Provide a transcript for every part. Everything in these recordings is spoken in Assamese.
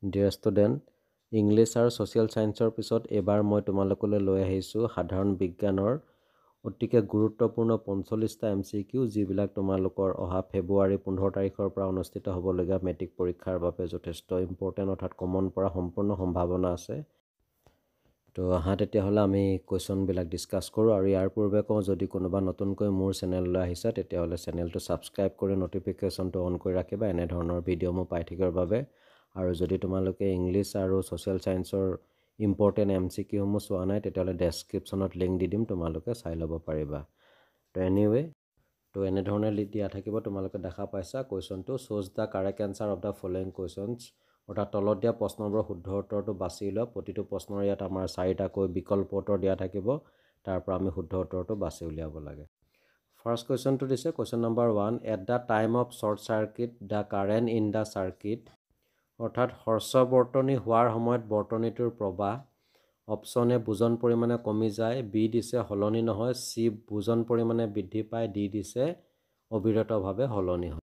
ডিয়াৰ ষ্টুডেণ্ট, ইংলিছ আৰু ছ'চিয়েল ছায়েন্সৰ পিছত এইবাৰ মই তোমালোকলৈ লৈ আহিছোঁ সাধাৰণ বিজ্ঞানৰ অতিকে গুৰুত্বপূৰ্ণ ৪৫টা MCQ, যিবিলাক তোমালোকৰ অহা ফেব্ৰুৱাৰী ১৫ তাৰিখৰ পৰা অনুষ্ঠিত হ'বলগীয়া মেট্ৰিক পৰীক্ষাৰ বাবে যথেষ্ট ইম্পৰ্টেণ্ট, অৰ্থাৎ কমন পৰা সম্পূৰ্ণ সম্ভাৱনা আছে। তো আহা তেতিয়াহ'লে আমি কুৱেশ্যনবিলাক ডিছকাছ কৰোঁ। আৰু ইয়াৰ পূৰ্বে কওঁ, যদি কোনোবা নতুনকৈ মোৰ চেনেললৈ আহিছা তেতিয়াহ'লে চেনেলটো ছাবস্ক্ৰাইব কৰি ন'টিফিকেশ্যনটো অন কৰি ৰাখিবা এনেধৰণৰ ভিডিঅ' মোৰ পাই থাকিবৰ বাবে। আৰু যদি তোমালোকে ইংলিছ আৰু ছ'চিয়েল ছায়েন্সৰ ইম্পৰ্টেণ্ট MCQসমূহ চোৱা নাই তেতিয়াহ'লে ডেছক্ৰিপশ্যনত লিংক দি দিম, তোমালোকে চাই ল'ব পাৰিবা। তো এনিৱে, তো এনেধৰণে দিয়া থাকিব, তোমালোকে দেখা পাইছা কুৱেশ্যনটো। Choose the correct answer of the following questions, অৰ্থাৎ তলত দিয়া প্ৰশ্নবোৰৰ শুদ্ধ উত্তৰটো বাছি লোৱা। প্ৰতিটো প্ৰশ্নৰ ইয়াত আমাৰ 4টাকৈ বিকল্প উত্তৰ দিয়া থাকিব, তাৰ পৰা আমি শুদ্ধ উত্তৰটো বাছি উলিয়াব লাগে। ফাৰ্ষ্ট কুৱেশ্যনটো দিছে, question number 1, at the time of short circuit the current in the circuit, অৰ্থাৎ হৰ্ষবৰ্তনী হোৱাৰ সময়ত বৰ্তনীটোৰ প্ৰবাহ। অপশ্যন এ বোজন পৰিমাণে কমি যায়, বি দিছে সলনি নহয়, চি বোজন পৰিমাণে বৃদ্ধি পায়, ডি দিছে অবিৰতভাৱে সলনি হয়।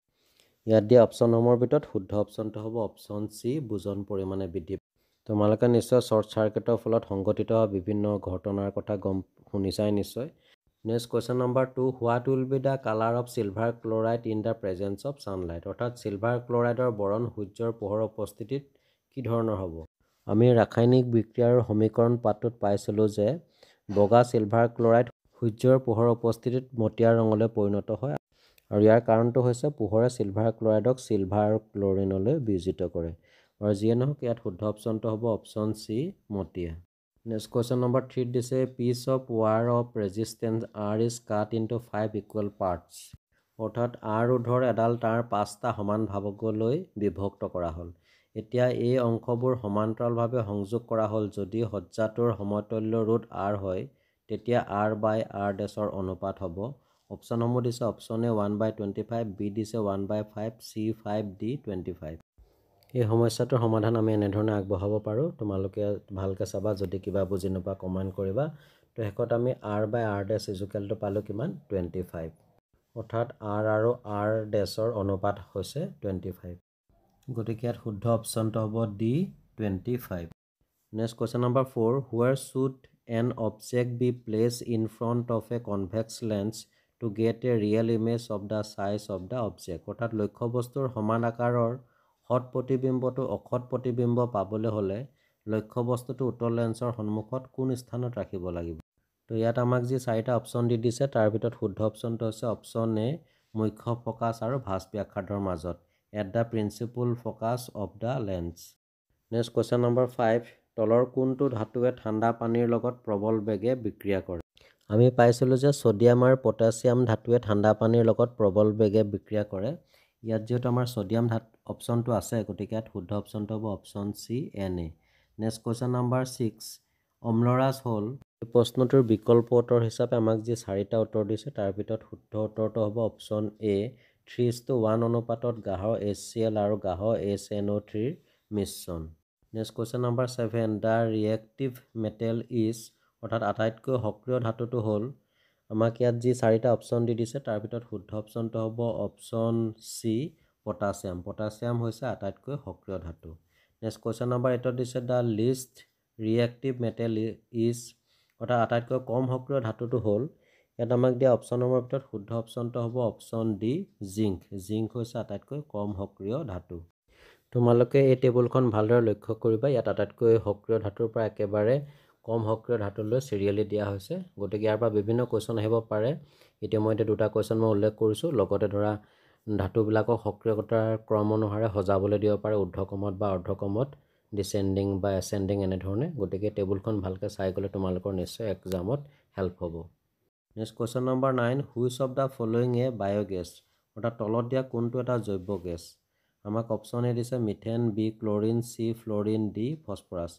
ইয়াত দিয়া অপশ্যনসমূহৰ ভিতৰত শুদ্ধ অপশ্যনটো হ'ব অপশ্যন চি, বোজন পৰিমাণে বৃদ্ধি পায়। তোমালোকে নিশ্চয় শ্বৰ্ট চাৰ্কিটৰ ফলত সংঘটিত হোৱা বিভিন্ন ঘটনাৰ কথা শুনিছাই নিশ্চয়। Next question number 2, what will be the colour of silver chloride in the presence of sunlight, অৰ্থাৎ চিলভাৰ ক্লৰাইডৰ বৰণ সূৰ্যৰ পোহৰৰ উপস্থিতিত কি ধৰণৰ হ'ব। আমি ৰাসায়নিক বিক্ৰিয়াৰ সমীকৰণ পাঠটোত পাইছিলোঁ যে বগা চিলভাৰ ক্লৰাইড সূৰ্যৰ পোহৰৰ উপস্থিতিত মটীয়া ৰঙলৈ পৰিণত হয়, আৰু ইয়াৰ কাৰণটো হৈছে পোহৰে চিলভাৰ ক্লৰাইডক চিলভাৰ ক্লৰিনলৈ বিয়োজিত কৰে। আৰু যিয়ে নহওক, ইয়াত শুদ্ধ অপশ্যনটো হ'ব অপশ্যন চি, মটীয়া। নেক্সট কুৱেশ্যন নম্বৰ 3 দিছে, piece of wire of resistance R is cut into 5 equal parts, অৰ্থাৎ আৰ ৰোধৰ এডাল তাৰ 5টা সমান ভাগলৈ বিভক্ত কৰা হ'ল। এতিয়া এই অংশবোৰ সমান্তৰালভাৱে সংযোগ কৰা হ'ল। যদি সজ্জাটোৰ সমতুল্য ৰোধ আৰ হয় তেতিয়া R/R' অনুপাত হ'ব। অপশ্যনসমূহ দিছে, অপশ্যন এ 1/25, বি দিছে 1/5, চি 5, ডি 25। এই সমস্যাটোৰ সমাধান আমি এনেধৰণে আগবঢ়াব পাৰোঁ, তোমালোকে ভালকৈ চাবা, যদি কিবা বুজি নোপোৱা কমেণ্ট কৰিবা। তো শেষত আমি R/R' ইজুকেলটো পালোঁ কিমান, 25, অৰ্থাৎ R আৰু R' অনুপাত হৈছে 25। গতিকে ইয়াত শুদ্ধ অপশ্যনটো হ'ব D, 25। Next question number 4, where should an object be placed in front of a convex lens to get a real image of the size of the object, অৰ্থাৎ লক্ষ্য বস্তুৰ সমান আকাৰৰ সৎ প্ৰতিবিম্বটো অসৎ প্ৰতিবিম্ব পাবলৈ হ'লে লক্ষ্য বস্তুটো উত্তৰ লেন্সৰ সন্মুখত কোন স্থানত ৰাখিব লাগিব। তো ইয়াত আমাক যি 4টা অপশ্যন দি দিছে তাৰ ভিতৰত শুদ্ধ অপশ্যনটো হৈছে অপশ্যন এ, মুখ্য ফকাছ আৰু ভাঁজ ব্যাসাৰ্ধৰ মাজত, at the principle focus of the lens. Next question number 5, তলৰ কোনটো ধাতুৱে ঠাণ্ডা পানীৰ লগত প্ৰবল বেগে বিক্ৰিয়া কৰে। আমি পাইছিলোঁ যে ছ'ডিয়াম আৰু পটাছিয়াম ধাতুৱে ঠাণ্ডা পানীৰ লগত প্ৰবল বেগে বিক্ৰিয়া কৰে। ইয়াত যিহেতু আমাৰ ছ'ডিয়াম অপশ্যনটো আছে, গতিকে ইয়াত শুদ্ধ অপশ্যনটো হ'ব option C, Na। Next question number 6, অম্লৰাজ হ'ল। এই প্ৰশ্নটোৰ বিকল্প উত্তৰ হিচাপে আমাক যি 4টা উত্তৰ দিছে তাৰ ভিতৰত শুদ্ধ উত্তৰটো হ'ব অপশ্যন এ, 3:1 অনুপাতত গাঢ় HCl আৰু গাঢ় HNO3ৰ মিশ্ৰণ। Next question number 7, the reactive metal is, অৰ্থাৎ আটাইতকৈ সক্ৰিয় ধাতুটো হ'ল। আমাক ইয়াত যি 4টা অপশ্যন দি দিছে তাৰ ভিতৰত শুদ্ধ অপশ্যনটো হ'ব অপশ্যন চি, পটাছিয়াম। পটাছিয়াম হৈছে আটাইতকৈ সক্ৰিয় ধাতু। নেক্সট কুৱেশ্যন নম্বৰ 8 দিছে, the least reactive metal is, অৰ্থাৎ আটাইতকৈ কম সক্ৰিয় ধাতুটো হ'ল। ইয়াত আমাক দিয়া অপশ্যনসমূহৰ ভিতৰত শুদ্ধ অপশ্যনটো হ'ব অপশ্যন ডি, জিংক। জিংক হৈছে আটাইতকৈ কম সক্ৰিয় ধাতু। তোমালোকে এই টেবুলখন ভালদৰে লক্ষ্য কৰিবা, ইয়াত আটাইতকৈ সক্ৰিয় ধাতুৰ পৰা একেবাৰে কম সক্ৰিয় ধাতুলৈ চিৰিয়েলি দিয়া হৈছে। গতিকে ইয়াৰ পৰা বিভিন্ন কুৱেশ্যন আহিব পাৰে। ইতিমধ্যে 2টা কুৱেশ্যন মই উল্লেখ কৰিছোঁ, লগতে ধৰা ধাতুবিলাকক সক্ৰিয়তাৰ ক্ৰম অনুসাৰে সজাবলৈ দিব পাৰে, ঊৰ্ধ্বক্ৰমত বা অৰ্ধক্ৰমত, ডিচেণ্ডিং বা এচেণ্ডিং এনেধৰণে। গতিকে টেবুলখন ভালকৈ চাই গ'লে তোমালোকৰ নিশ্চয় এক্সামত হেল্প হ'ব। Next question number 9, which of the following a biogas, অৰ্থাৎ তলত দিয়া কোনটো এটা জৈৱ গেছ। আমাক অপশ্যন এ দিছে methane, B chlorine, C fluorine, D phosphorus.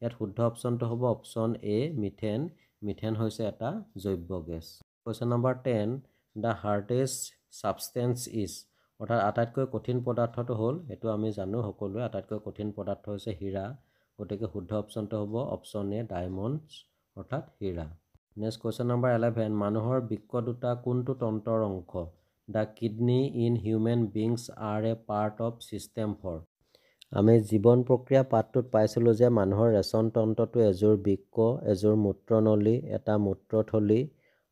ইয়াত শুদ্ধ অপশ্যনটো হ'ব অপশ্যন এ, মিথেন। মিথেন হৈছে এটা জৈৱ gas. Question number 10, the hardest substance is, অৰ্থাৎ আটাইতকৈ কঠিন পদাৰ্থটো হ'ল, এইটো আমি জানো সকলোৱে, আটাইতকৈ কঠিন পদাৰ্থ হৈছে হীৰা। গতিকে শুদ্ধ অপশ্যনটো হ'ব অপশ্যন এ, ডায়মণ্ডছ, অৰ্থাৎ হীৰা। নেক্সট কুৱেশ্যন নম্বৰ 11, মানুহৰ বৃক্ক দুটা কোনটো তন্ত্ৰৰ অংশ। The kidney in human beings are a part of system for. আমি জীৱন প্ৰক্ৰিয়া পাঠটোত পাইছিলোঁ যে মানুহৰ ৰেচন তন্ত্ৰটো এযোৰ বৃক্ক, এযোৰ মূত্ৰনলী, এটা মূত্ৰথলী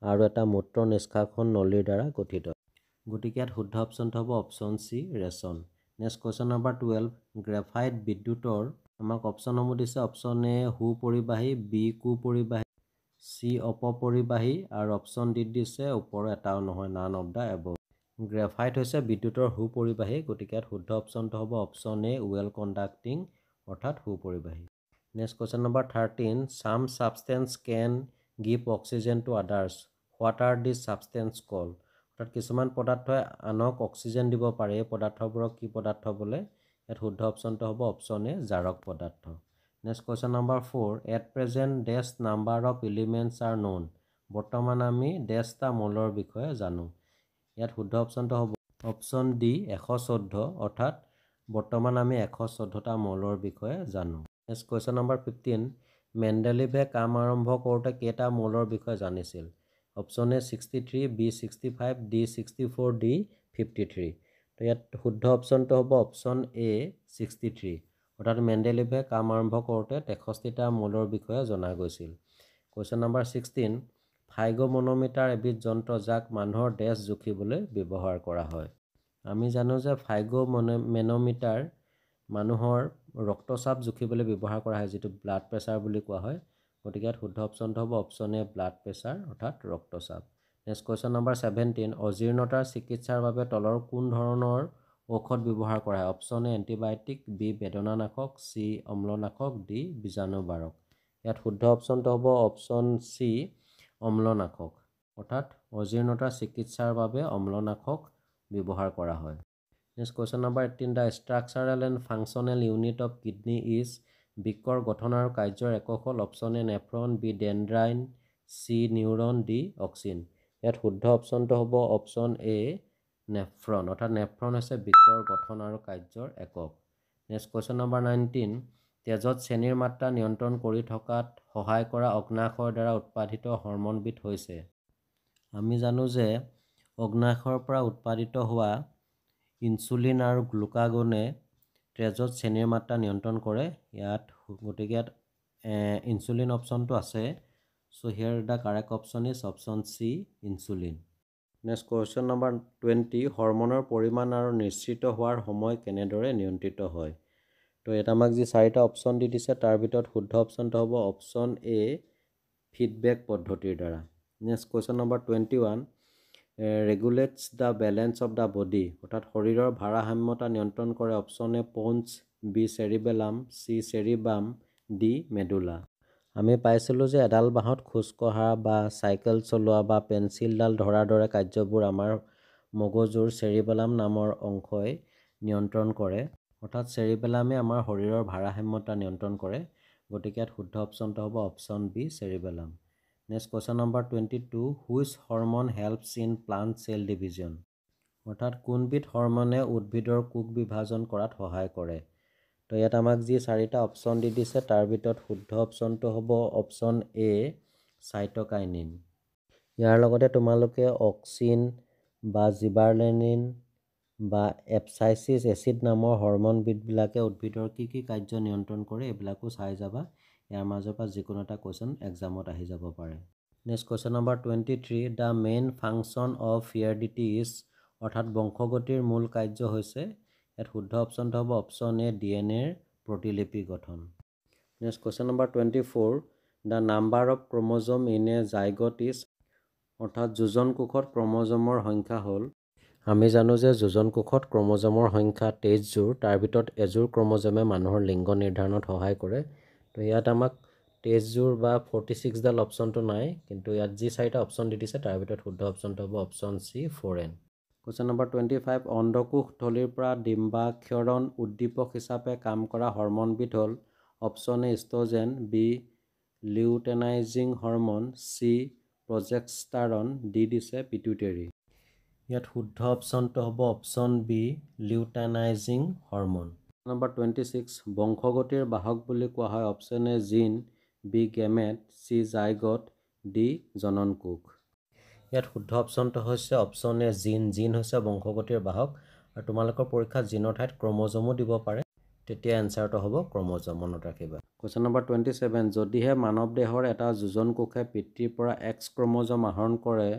আৰু এটা মূত্ৰ নিষ্কাশন নলীৰ দ্বাৰা গঠিত। গতিকে ইয়াত শুদ্ধ অপশ্যনটো হ'ব option C, ration. Next question number 12, graphite বিদ্যুতৰ আমাক অপশ্যনসমূহ দিছে। অপশ্যন এ সুপৰিবাহী, বি কুপৰিবাহী, চি অপপৰিবাহী আৰু অপশ্যন ডি দিছে ওপৰৰ এটাও নহয়, নান অফ দ্য এবভ। গ্ৰেফাইট হৈছে বিদ্যুতৰ সুপৰিবাহী, গতিকে ইয়াত শুদ্ধ অপশ্যনটো হ'ব অপশ্যন এ, ৱেল কণ্ডাক্টিং, অৰ্থাৎ সুপৰিবাহী। Next question number 13, some substance can give oxygen to others, what are this substance called? অৰ্থাৎ কিছুমান পদাৰ্থই আনক অক্সিজেন দিব পাৰে, এই পদাৰ্থবোৰক কি পদাৰ্থ বোলে? ইয়াত শুদ্ধ অপশ্যনটো হ'ব অপশ্যন এ, জাৰক পদাৰ্থ। Next question number 4, at present these number of elements are known, বৰ্তমান আমি ডেছটা মৌলৰ বিষয়ে জানো। ইয়াত শুদ্ধ অপশ্যনটো হ'ব অপশ্যন ডি, 114, অৰ্থাৎ বৰ্তমান আমি 114টা মৌলৰ বিষয়ে জানো। নেক্সট কুৱেশ্যন নম্বৰ 15, মেণ্ডেলিভে কাম আৰম্ভ কৰোঁতে কেইটা মৌলৰ বিষয়ে জানিছিল? Option A 63, B 65, D 64, D 53। তো ইয়াত শুদ্ধ অপশ্যনটো হ'ব অপশ্যন এ 63, অৰ্থাৎ মেণ্ডেলিভে কাম আৰম্ভ কৰোঁতে 63টা মৌলৰ বিষয়ে জনা গৈছিল। কুৱেশ্যন নম্বৰ 16, ফাইগোমনোমিটাৰ এবিধ যন্ত্ৰ যাক মানুহৰ ডেছ জুখিবলৈ ব্যৱহাৰ কৰা হয়। আমি জানো যে ফাইগোমেনোমিটাৰ মানুহৰ ৰক্তচাপ জুখিবলৈ ব্যৱহাৰ কৰা হয়, যিটো ব্লাড প্ৰেছাৰ বুলি কোৱা হয়। গতিকে ইয়াত শুদ্ধ অপশ্যনটো হ'ব অপশ্যন এ, ব্লাড প্ৰেছাৰ, অৰ্থাৎ ৰক্তচাপ। নেক্সট কুৱেশ্যন নম্বৰ 17, অজীৰ্ণতাৰ চিকিৎসাৰ বাবে তলৰ কোন ধৰণৰ ঔষধ ব্যৱহাৰ কৰা হয়? অপশ্যন এ এণ্টিবায়'টিক, বি বেদনানাশক, চি অম্লনাশক, ডি বীজাণুবাৰক। ইয়াত শুদ্ধ অপশ্যনটো হ'ব অপশ্যন চি, অম্লনাশক, অৰ্থাৎ অজীৰ্ণতাৰ চিকিৎসাৰ বাবে অম্লনাশক ব্যৱহাৰ কৰা হয়। Next question number 18, the structural and functional unit of kidney is, বৃক্কৰ গঠন আৰু কাৰ্যৰ একক হ'ল option A nephron, B dendrite, C neuron, D auxin. ইয়াত শুদ্ধ অপশ্যনটো হ'ব অপশ্যন এ নেফ্ৰন, অৰ্থাৎ নেফ্ৰন হৈছে বৃক্কৰ গঠন আৰু কাৰ্যৰ একক। নেক্সট কুৱেশ্যন নম্বৰ 19, তেজত চেনিৰ মাত্ৰা নিয়ন্ত্ৰণ কৰি থকাত সহায় কৰা অগ্নাশয়ৰ দ্বাৰা উৎপাদিত হৰম'নবিধ হৈছে। আমি জানো যে অগ্নাশয়ৰ পৰা উৎপাদিত হোৱা ইনচুলিন আৰু গ্লুকাগনে তেজত চেনিৰ মাত্ৰা নিয়ন্ত্ৰণ কৰে। গতিকে ইয়াত ইনচুলিন অপশ্যনটো আছে। So' here the correct option is option C, insulin. Next question number 20, হৰম'নৰ পৰিমাণ আৰু নিশ্চিত হোৱাৰ সময় কেনেদৰে নিয়ন্ত্ৰিত হয়? তো ইয়াত আমাক যি 4টা অপশ্যন দি দিছে, তাৰ ভিতৰত শুদ্ধ অপশ্যনটো হ'ব অপশ্যন এ, ফিডবেক পদ্ধতিৰ দ্বাৰা। Next question number 21, regulates the balance of the body, অৰ্থাৎ শৰীৰৰ ভাৰসাম্যতা নিয়ন্ত্ৰণ কৰে। Option A pons, B cerebellum, C cerebrum, D medulla. আমি পাইছিলোঁ যে এডাল বাঁহত খোজকঢ়া বা চাইকেল চলোৱা বা পেঞ্চিলডাল ধৰাৰ দৰে কাৰ্যবোৰ আমাৰ মগজুৰ চেৰিবেলাম নামৰ অংশই নিয়ন্ত্ৰণ কৰে, অৰ্থাৎ চেৰিবেলামে আমাৰ শৰীৰৰ ভাৰসাম্যতা নিয়ন্ত্ৰণ কৰে। গতিকে ইয়াত শুদ্ধ অপশ্যনটো হ'ব option B, cerebellum. Next question number 22, which hormone helps in plant cell division, অৰ্থাৎ কোনবিধ হৰম'নে উদ্ভিদৰ কোষ বিভাজন কৰাত সহায় কৰে? তো ইয়াত আমাক যি 4টা অপশ্যন দি দিছে, তাৰ ভিতৰত শুদ্ধ অপশ্যনটো হ'ব অপশ্যন এ, চাইট'কাইনিন। ইয়াৰ লগতে তোমালোকে অক্সিন বা জিবাৰলেনিন বা এপচাইচিছ এচিড নামৰ হৰম'নবিধবিলাকে উদ্ভিদৰ কি কি কাৰ্য নিয়ন্ত্ৰণ কৰে, এইবিলাকো চাই যাবা। ইয়াৰ মাজৰ পৰা যিকোনো এটা কুৱেশ্যন এক্সামত আহি যাব পাৰে। Next question number 23, the main function of heredity is, অৰ্থাৎ বংশগতিৰ মূল কাৰ্য হৈছে। ইয়াত শুদ্ধ অপশ্যনটো হ'ব অপশ্যন এ, ডিএনএৰ প্ৰতিলিপি গঠন। Next question number 24, the number of chromosome in a zygote is, অৰ্থাৎ যোজন কোষত ক্ৰম'জমৰ সংখ্যা হ'ল। আমি জানো যে যোজন কোষত ক্ৰম'জমৰ সংখ্যা 23 যোৰ, তাৰ ভিতৰত এযোৰ ক্ৰম'জমে মানুহৰ লিংগ নিৰ্ধাৰণত সহায় কৰে। তো ইয়াত আমাক 23 যোৰ বা 46ডাল অপশ্যনটো নাই, কিন্তু ইয়াত যি 4টা অপশ্যন দি দিছে, তাৰ ভিতৰত শুদ্ধ অপশ্যনটো হ'ব option C, 4N। Question number 25, অন্ধকোষ থলীৰ পৰা ডিম্বাক্ষৰণ উদ্দীপক হিচাপে কাম কৰা হৰম'নবিধ হ'ল। Option A estrogen, B luteinizing hormone, C progesterone, D দিছে পিটুইটাৰী। ইয়াত শুদ্ধ অপশ্যনটো হ'ব option B, luteinizing hormone. Number 26, বংশগতিৰ বাহক বুলি কোৱা হয়। Option A gene, B gamete, C zygote, D জনন কোষ। ইয়াত শুদ্ধ অপশ্যনটো হৈছে অপশ্যন এ জিন। জিন হৈছে বংশগতিৰ বাহক, আৰু তোমালোকৰ পৰীক্ষাত জিনৰ ঠাইত ক্ৰম'জমো দিব পাৰে। তেতিয়া এনচাৰটো হ'ব ক্ৰম'জম, মনত ৰাখিবা। কুৱেশ্যন নম্বৰ 27, যদিহে মানৱ দেহৰ এটা যোজন কোষে পিতৃৰ পৰা X ক্ৰম'জম আহৰণ কৰে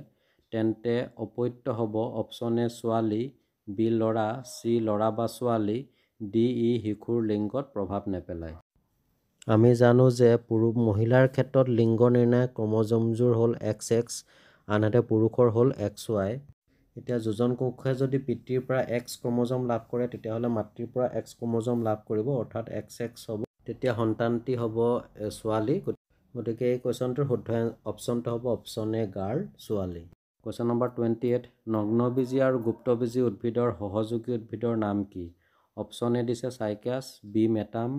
তেন্তে অপত্য হ'ব অপশ্যন এ ছোৱালী, বি ল'ৰা, চি ল'ৰা বা ছোৱালী, ডি শিশুৰ লিংগত প্ৰভাৱ নেপেলায়। আমি জানো যে মহিলাৰ ক্ষেত্ৰত লিংগ নিৰ্ণায়ক ক্ৰম'জমযোৰ হ'ল XX, আনহাতে পুৰুষৰ হ'ল XY। এতিয়া যোজন কোষে যদি পিতৃৰ পৰা X ক্ৰম'জম লাভ কৰে তেতিয়াহ'লে মাতৃৰ পৰা X ক্ৰম'জম লাভ কৰিব, অৰ্থাৎ XX হ'ব। তেতিয়া সন্তানটি হ'ব ছোৱালী। গতিকে এই কুৱেশ্যনটোৰ শুদ্ধ অপশ্যনটো হ'ব অপশ্যন এ গাৰ্ল, ছোৱালী। কুৱেশ্যন নম্বৰ 28, নগ্নবীজী আৰু গুপ্তবীজী উদ্ভিদৰ সহযোগী উদ্ভিদৰ নাম কি? অপশ্যন এ দিছে cycas, B মেটাম,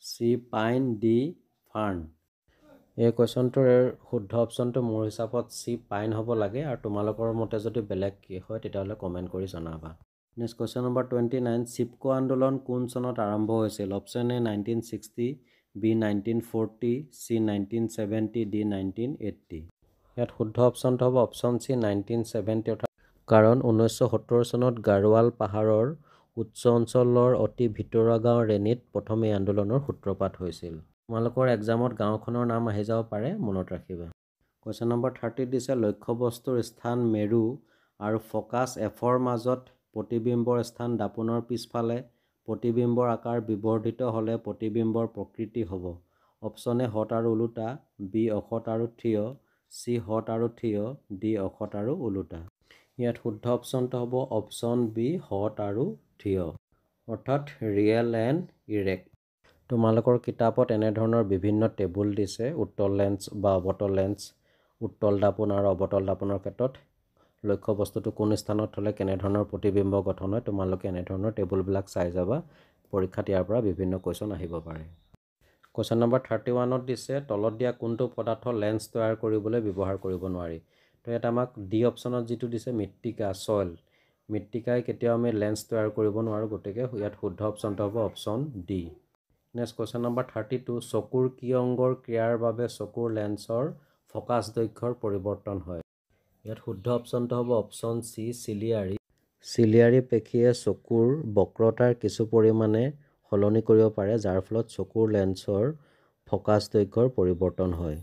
C pine, D ফাৰ্ণ। এই কুৱেশ্যনটোৰ শুদ্ধ অপশ্যনটো মোৰ হিচাপত চি পাইন হ'ব লাগে, আৰু তোমালোকৰ মতে যদি বেলেগ কি হয় তেতিয়াহ'লে কমেণ্ট কৰি জনাবা। নেক্সট কুৱেশ্যন নম্বৰ 29, চিপকো আন্দোলন কোন চনত আৰম্ভ হৈছিল? Option A 1960, B 1940, C 1970, D 1980। ইয়াত শুদ্ধ অপশ্যনটো হ'ব অপশ্যন চি 1970, কাৰণ 1970 চনত গাৰোৱাল পাহাৰৰ উচ্চ অঞ্চলৰ অতি ভিতৰুৱা গাঁও ৰেণীত প্ৰথম এই আন্দোলনৰ সূত্ৰপাত হৈছিল। তোমালোকৰ এক্সামত গাঁওখনৰ নাম আহি যাব পাৰে, মনত ৰাখিবা। কুৱেশ্যন নম্বৰ 30 দিছে লক্ষ্যবস্তুৰ স্থান মেৰু আৰু ফ'কাছ এফৰ মাজত প্ৰতিবিম্বৰ স্থান দাপোনৰ পিছফালে প্ৰতিবিম্বৰ আকাৰ বিবৰ্ধিত হ'লে প্ৰতিবিম্বৰ প্ৰকৃতি হ'ব। অপশ্যন এ হঠ আৰু ওলোটা, বি অসৎ আৰু থিয়, চি হঠ আৰু থিয়, ডি অসৎ আৰু ওলোটা। ইয়াত শুদ্ধ অপশ্যনটো হ'ব অপশ্যন বি হঠ আৰু থিয়, অৰ্থাৎ ৰিয়েল এণ্ড ইৰেক্ট। তোমালোকৰ কিতাপত এনেধৰণৰ বিভিন্ন টেবুল দিছে, উত্তল লেন্স বা অৱতল লেন্স, উত্তল দাপোন আৰু অৱতল দাপোনৰ ক্ষেত্ৰত লক্ষ্যবস্তুটো কোন স্থানত থ'লে কেনেধৰণৰ প্ৰতিবিম্ব গঠন হয়, তোমালোকে এনেধৰণৰ টেবুলবিলাক চাই যাবা। পৰীক্ষাত ইয়াৰ পৰা বিভিন্ন কুৱেশ্যন আহিব পাৰে। কুৱেশ্যন নম্বৰ 31ত দিছে তলত দিয়া কোনটো পদাৰ্থ লেন্স তৈয়াৰ কৰিবলৈ ব্যৱহাৰ কৰিব নোৱাৰি? তো ইয়াত আমাক ডি অপশ্যনত যিটো দিছে মৃত্তিকা, ছইল, মৃত্তিকাই কেতিয়াও আমি লেন্স তৈয়াৰ কৰিব নোৱাৰোঁ, গতিকে ইয়াত শুদ্ধ অপশ্যনটো হ'ব option D. Next question number 32, চকুৰ কি অংগৰ ক্ৰিয়াৰ বাবে চকুৰ লেন্সৰ ফ'কাছ দৈৰ্ঘ্যৰ পৰিৱৰ্তন হয়? ইয়াত শুদ্ধ অপশ্যনটো হ'ব অপশ্যন চি চিলিয়াৰী। চিলিয়াৰী পেশীয়ে চকুৰ বক্ৰতাৰ কিছু পৰিমাণে সলনি কৰিব পাৰে, যাৰ ফলত চকুৰ লেন্সৰ ফ'কাছ দৈৰ্ঘ্যৰ পৰিৱৰ্তন হয়।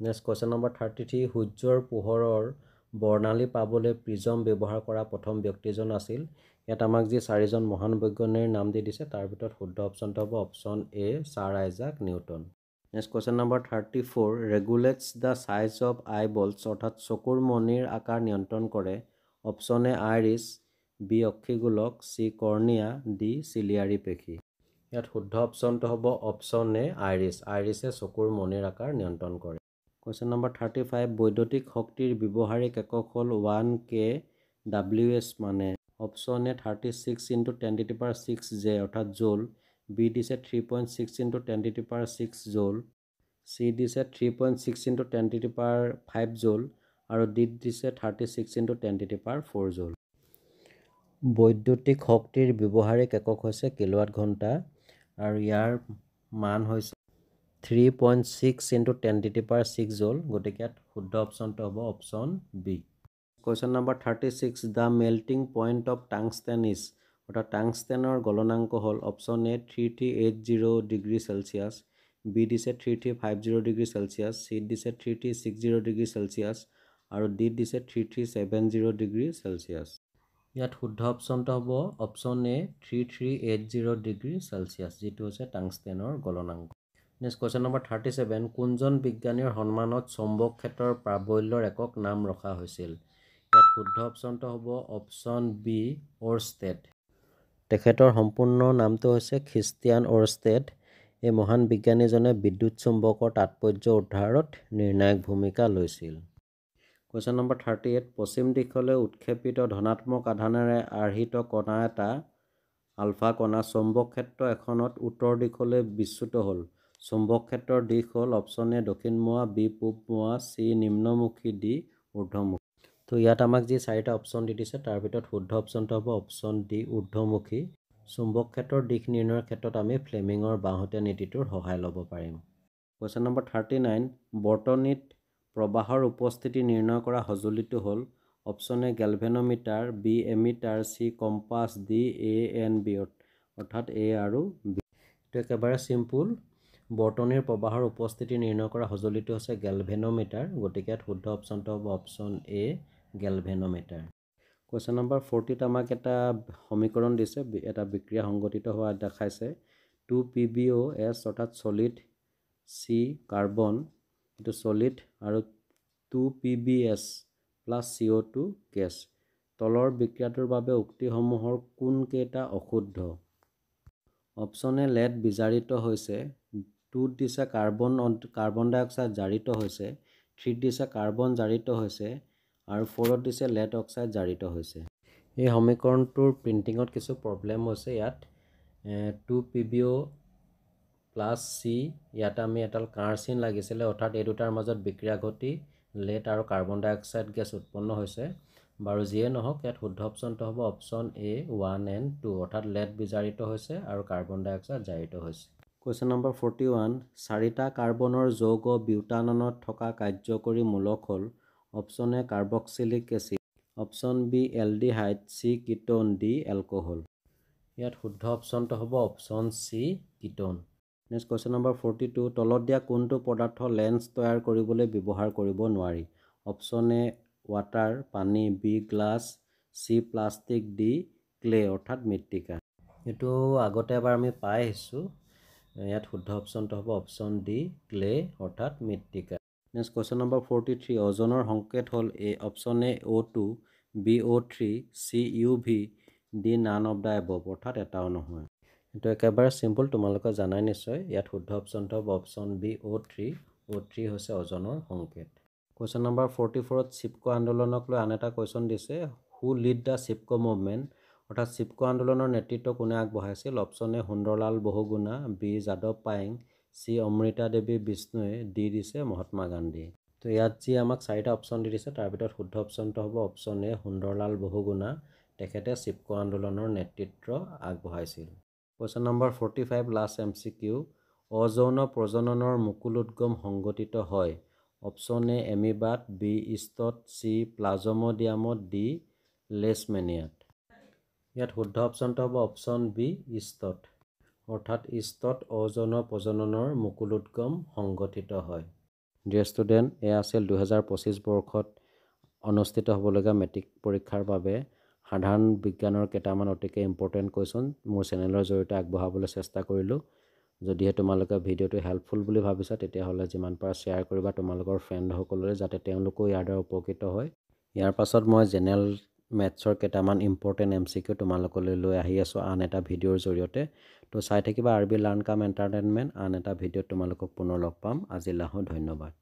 নেক্সট কুৱেশ্যন নম্বৰ 33, সূৰ্যৰ পোহৰৰ বৰ্ণালী পাবলৈ প্ৰিজম ব্যৱহাৰ কৰা প্ৰথম ব্যক্তিজন আছিল? ইয়াত আমাক যি 4জন মহান বৈজ্ঞানিকৰ নাম দি দিছে তাৰ ভিতৰত শুদ্ধ অপশ্যনটো হ'ব option A sir Isaac Newton. Next question number 34, regulates the size of eyeballs, অৰ্থাৎ চকুৰ মণিৰ আকাৰ নিয়ন্ত্ৰণ কৰে? অপশ্যন এ আইৰিছ, বি অক্ষিগোলক, চি কৰ্ণিয়া, ডি চিলিয়াৰী পেশী। ইয়াত শুদ্ধ অপশ্যনটো হ'ব অপশ্যন এ আইৰিছ। আইৰিছে চকুৰ মণিৰ আকাৰ নিয়ন্ত্ৰণ কৰে। কুৱেশ্যন নম্বৰ 35, বৈদ্যুতিক শক্তিৰ ব্যৱহাৰিক একক হ'ল 1 kWh মানে? অপশ্যন এ 36 × 10⁶ J অৰ্থাৎ জোল, বি দিছে 3.6 × 10⁶ জোল, চি দিছে 3.6 × 10⁵ জোল, আৰু ডি দিছে 36 × 10⁴ জোল। বৈদ্যুতিক শক্তিৰ ব্যৱহাৰিক একক হৈছে কিলোৱাট ঘণ্টা, আৰু ইয়াৰ মান হৈছে 3.6 × 10⁶ জোল, গতিকে ইয়াত শুদ্ধ অপশ্যনটো হ'ব option B. Question number 36, the melting point of tungsten is, অৰ্থাৎ টাংষ্টেনৰ গলনাংক হ'ল? অপশ্যন এ 3380°C, বি দিছে 3350°C, চি দিছে 3360°C, আৰু ডি দিছে 3370°C। ইয়াত শুদ্ধ অপশ্যনটো হ'ব অপশ্যন এ 3380°C, যিটো হৈছে টাংষ্টেনৰ গলনাংক। নেক্সট কুৱেশ্যন নম্বৰ 37, কোনজন বিজ্ঞানীৰ সন্মানত চৌম্বক ক্ষেত্ৰৰ প্ৰাবল্যৰ একক নাম ৰখা হৈছিল? ইয়াত শুদ্ধ অপশ্যনটো হ'ব অপশ্যন বি অ'ৰষ্টেড। তেখেতৰ সম্পূৰ্ণ নামটো হৈছে খ্ৰীষ্টিয়ান অ'ৰষ্টেড। এই মহান বিজ্ঞানীজনে বিদ্যুৎ চুম্বকৰ তাৎপৰ্য উদ্ধাৰত নিৰ্ণায়ক ভূমিকা লৈছিল। কুৱেশ্যন নম্বৰ 38, পশ্চিম দিশলৈ উৎক্ষেপিত ধনাত্মক আধানেৰে আৰ্হিত কণা এটা আলফা কণা চৌম্বক ক্ষেত্ৰ এখনত উত্তৰ দিশলৈ বিচ্যুত হ'ল। চৌম্বক ক্ষেত্ৰৰ দিশ হ'ল অপশ্যন এ দক্ষিণমুৱা, বি পূবমুৱা, চি নিম্নমুখী, ডি ঊৰ্ধ্বমুখী। তো ইয়াত আমাক যি 4টা অপশ্যন দি দিছে তাৰ ভিতৰত শুদ্ধ অপশ্যনটো হ'ব অপশ্যন ডি ঊৰ্ধ্বমুখী। চুম্বক ক্ষেত্ৰৰ দিশ নিৰ্ণয়ৰ ক্ষেত্ৰত আমি ফ্লেমিঙৰ বাওঁহতীয়া নীতিটোৰ সহায় ল'ব পাৰিম। কুৱেশ্যন নম্বৰ 39, বৰ্তনীত প্ৰবাহৰ উপস্থিতি নিৰ্ণয় কৰা সঁজুলিটো হ'ল? Option A galvanometer, B ammeter, C compass, D ANB অৰ্থাৎ A আৰু B। এইটো একেবাৰে চিম্পুল। বৰ্তনীৰ প্ৰবাহৰ উপস্থিতি নিৰ্ণয় কৰা সঁজুলিটো হৈছে গেলভেনোমিটাৰ, গতিকে ইয়াত শুদ্ধ অপশ্যনটো হ'ব অপশ্যন A গেলভেনোমিটাৰ। কুৱেশ্যন নম্বৰ 40ত আমাক এটা সমীকৰণ দিছে, এটা বিক্ৰিয়া সংঘটিত হোৱা দেখাইছে। 2PbOS অৰ্থাৎ চলিড C কাৰ্বন, এইটো চলিড, আৰু 2PbS প্লাছ CO2 গেছ। তলৰ বিক্ৰিয়াটোৰ বাবে উক্তিসমূহৰ কোনকেইটা অশুদ্ধ? অপশ্যন এ লেড বিজাৰিত হৈছে, 2ত দিছে কাৰ্বন ডাই অক্সাইড জাৰিত হৈছে, 3ত দিছে কাৰ্বন জাৰিত হৈছে, আৰু 4ত দিছে লেড অক্সাইড জাৰিত হৈছে। এই সমীকৰণটোৰ প্ৰিণ্টিঙত কিছু প্ৰব্লেম হৈছে। ইয়াত 2PbO প্লাছ C, ইয়াত আমি এডাল কাঁড় চিন লাগিছিলে, অৰ্থাৎ এই দুটাৰ মাজত বিক্ৰিয়া ঘটি লেড আৰু কাৰ্বন ডাই অক্সাইড গেছ উৎপন্ন হৈছে। বাৰু যিয়ে নহওক, ইয়াত শুদ্ধ অপশ্যনটো হ'ব অপশ্যন A 1 and 2, অৰ্থাৎ লেড বিজাৰিত হৈছে আৰু কাৰ্বন ডাই অক্সাইড জাৰিত হৈছে। কুৱেশ্যন নম্বৰ 41, 4টা কাৰ্বনৰ যৌগ বিউটাননত থকা কাৰ্যকৰী মূলক হ'ল option A carboxylic acid, option B aldehyde, C ketone, D alcohol. ইয়াত শুদ্ধ অপশ্যনটো হ'ব option C ketone. Next question number 42, তলত দিয়া কোনটো পদাৰ্থ লেন্স তৈয়াৰ কৰিবলৈ ব্যৱহাৰ কৰিব নোৱাৰি? অপশ্যন এ ৱাটাৰ পানী, B glass, C plastic, D clay অৰ্থাৎ মৃত্তিকা। এইটো আগতে এবাৰ আমি পাই আহিছোঁ। ইয়াত শুদ্ধ অপশ্যনটো হ'ব অপশ্যন ডি ক্লে অৰ্থাৎ মৃত্তিকা। নেক্সট কুৱেশ্যন নম্বৰ 43, অজনৰ সংকেত হ'ল এ option A O2, B O3, C UV, D none of the above অৰ্থাৎ এটাও নহয়। এইটো একেবাৰে চিম্পল, তোমালোকে জানাই নিশ্চয়। ইয়াত শুদ্ধ অপশ্যনটো হ'ব অপশ্যন বি O3, O3 হৈছে অজনৰ সংকেত। কুৱেশ্যন নম্বৰ 44ত চিপকো আন্দোলনক লৈ আন এটা কুৱেশ্যন দিছে, who lead the Chipko movement, অৰ্থাৎ চিপকো আন্দোলনৰ নেতৃত্ব কোনে আগবঢ়াইছিল? Option A Sundarlal Bahuguna, B যাদৱ পায়েং, চি অমৃতা দেৱী বিষ্ণুৱে, ডি দিছে মহাত্মা গান্ধী। তো ইয়াত যি আমাক 4টা অপশ্যন দি দিছে, তাৰ ভিতৰত শুদ্ধ অপশ্যনটো হ'ব অপশ্যন এ সুন্দৰলাল বহুগুণা, তেখেতে চিপকো আন্দোলনৰ নেতৃত্ব আগবঢ়াইছিল। কুৱেশ্যন নম্বৰ 45 লাষ্ট MCQ, অযৌন প্ৰজননৰ মুকুল উদ্গম সংঘটিত হয়। অপশ্যন এ এমিবাত, বি ইষ্টত, চি প্লাজমডিয়ামত, ডি লেছমেনিয়াত। ইয়াত শুদ্ধ অপশ্যনটো হ'ব অপশ্যন বি ইষ্টত, অৰ্থাৎ ইষ্টত অযৌন প্ৰজননৰ মুকুল উদ্গম সংঘটিত হয়। ডিয়াৰ ষ্টুডেণ্ট, এয়া আছিল 2025 বৰ্ষত অনুষ্ঠিত হ'বলগীয়া মেট্ৰিক পৰীক্ষাৰ বাবে সাধাৰণ বিজ্ঞানৰ কেইটামান অতিকে ইম্পৰ্টেণ্ট কুৱেশ্যন মোৰ চেনেলৰ জৰিয়তে আগবঢ়াবলৈ চেষ্টা কৰিলোঁ। যদিহে তোমালোকে ভিডিঅ'টো হেল্পফুল বুলি ভাবিছা, তেতিয়াহ'লে যিমান পাৰা শ্বেয়াৰ কৰিবা তোমালোকৰ ফ্ৰেণ্ডসকললৈ, যাতে তেওঁলোকেও ইয়াৰ দ্বাৰা উপকৃত হয়। ইয়াৰ পাছত মই জেনেৰেল মেথছৰ কেইটামান ইম্পৰ্টেণ্ট MCQ তোমালোকলৈ লৈ আহি আছোঁ আন এটা ভিডিঅ'ৰ জৰিয়তে। তো চাই থাকিবা RB লাৰ্ণ কাম এণ্টাৰটেইনমেণ্ট। আন এটা ভিডিঅ'ত তোমালোকক পুনৰ লগ পাম। আজিলৈ ধন্যবাদ।